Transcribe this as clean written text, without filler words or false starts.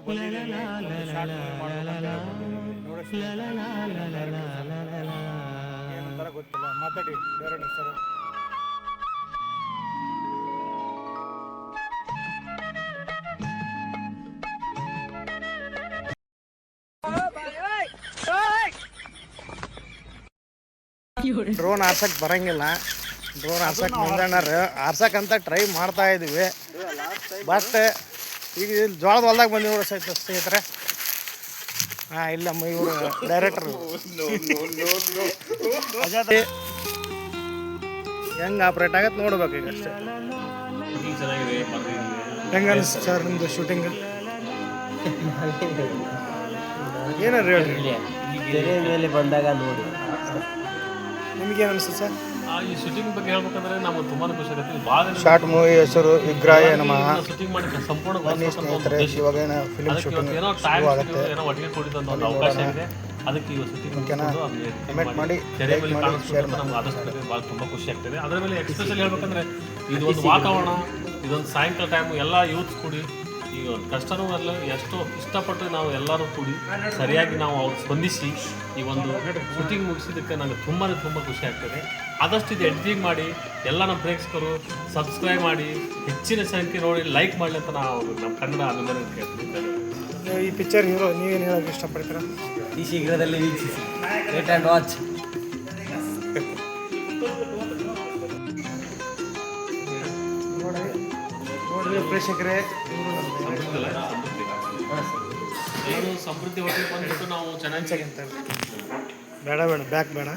ಬಂದಿದ್ದೀವಿ, ಒಂದು short movie ಮಾಡ್ಬೇಕಂತ ಬಂದಿದ್ದೀವಿ. ನೋಡಿಸ್ತೀವಿ ಏನಂತಾರ ಗೊತ್ತಿಲ್ಲ. ಮಾತಾಡಿ ಡೈರೆಕ್ಟರ್ ಸರ್. ಡ್ರೋನ್ ಆರ್ಸಕ್ಕೆ ಬರಂಗಿಲ್ಲ. ಡ್ರೋನ್ ಆರ್ಸಕ್ಕೆ ಮುಂದಣ್ಣರು ಆರ್ಸಕ್ಕಂತ ಟ್ರೈ ಮಾಡ್ತಾ ಇದ್ದೀವಿ. ಬಟ್ ಈಗ ಇಲ್ಲಿ ಜೋಳದ ಹೊಲ್ದಾಗ ಬಂದು ಇವರು ಸ್ನೇಹಿತರೆ. ಹಾಂ, ಇಲ್ಲಮ್ಮ ಇವರು ಡೈರೆಕ್ಟ್ರು ಅಜಾದ್ ಹೆಂಗೆ ಆಪ್ರೇಟ್ ಆಗತ್ತೆ ನೋಡ್ಬೇಕು ಈಗ ಅಷ್ಟೇ. ಹೆಂಗೆ ಅನಿಸ್ತು ಸರ್ ನಿಮ್ಮದು ಶೂಟಿಂಗ್? ಏನಾರು ಹೇಳ್ರಿ. ಮೇಲೆ ಬಂದಾಗ ನೋಡಿ ನಿಮ್ಗೇನು ಅನಿಸ್ತು ಸರ್? ಈ ಶೂಟಿಂಗ್ ಬಗ್ಗೆ ಹೇಳ್ಬೇಕಂದ್ರೆ ನಮ್ಗೆ ತುಂಬಾ ಖುಷಿ ಆಗುತ್ತೆ. ಭಾಳ ಶಾರ್ಟ್ ಮೂವಿ ಹೆಸರು ವಿಗ್ರಹ ನಮಃ. ಶೂಟಿಂಗ್ ಮಾಡಿ ಸಂಪೂರ್ಣ ಸ್ನೇಹಿತರೆ, ಇವಾಗ ಫಿಲ್ಮ್ ಶೂಟಿಂಗ್ ಏನೋ ಟೈಮ್ ಏನೋ ಒಟ್ಟಿಗೆ ಕೊಟ್ಟಿದ್ದಂತ ಒಂದು ಅವಕಾಶ ಇದೆ. ಅದಕ್ಕೆ ಈ ಶೂಟಿಂಗ್ ಕಮೆಂಟ್ ಮಾಡಿ, ತೆರೆ ಮೇಲೆ ಕಾಣಿಸ್ಬೇಕು ನಮ್ಗೆ ಆದಷ್ಟು ಭಾಳ ತುಂಬ ಖುಷಿ ಆಗ್ತದೆ. ಅದರ ಮೇಲೆ ಎಕ್ಸ್ಪೆಷಲಿ ಹೇಳ್ಬೇಕಂದ್ರೆ ಇದೊಂದು ವಾತಾವರಣ, ಇದೊಂದು ಸಾಯಂಕಾಲ ಟೈಮು ಎಲ್ಲ ಯೂತ್ ಕೂಡಿ ಈಗ ಒಂದು ಕಷ್ಟನೂ ಅಲ್ಲ, ಎಷ್ಟೋ ಇಷ್ಟಪಟ್ಟು ನಾವು ಎಲ್ಲರೂ ಕೂಡಿ ಸರಿಯಾಗಿ ನಾವು ಅವ್ರು ಸ್ಪಂದಿಸಿ ಈ ಒಂದು ಶೂಟಿಂಗ್ ಮುಗಿಸಿದ್ದಕ್ಕೆ ನನಗೆ ತುಂಬಾ ಖುಷಿ ಆಗ್ತದೆ. ಆದಷ್ಟು ಇದು ಎಡಿಟಿಂಗ್ ಮಾಡಿ ಎಲ್ಲ ನಮ್ಮ ಪ್ರೇಕ್ಷಕರು ಸಬ್ಸ್ಕ್ರೈಬ್ ಮಾಡಿ ಹೆಚ್ಚಿನ ಸಂಖ್ಯೆ ನೋಡಿ ಲೈಕ್ ಮಾಡಲಿ ಅಂತ ನಾವು ನಮ್ಮ ಕನ್ನಡ ಅಭಿಮಾನ ಕೇಳ್ತೀವಿ. ಈ ಪಿಕ್ಚರ್ ಹೀರೋ ನೀವೇನು ಹೇಳೋಕ್ಕೆ ಇಷ್ಟಪಡ್ತೀರಾ? ಈ ಶೀಘ್ರದಲ್ಲಿ ವೀಕ್ಷಿಸಿ. Wait and watch. ನೋಡ್ರಿ ಪ್ರೇಕ್ಷಕರೇ, ಸಮೃದ್ಧಿ ಹೋಟೆಲ್ ಬಂದ್ಬಿಟ್ಟು ನಾವು ಚೆನ್ನಾಗಿ ಬೇಡ ಬ್ಯಾಕ್ ಬೇಡ.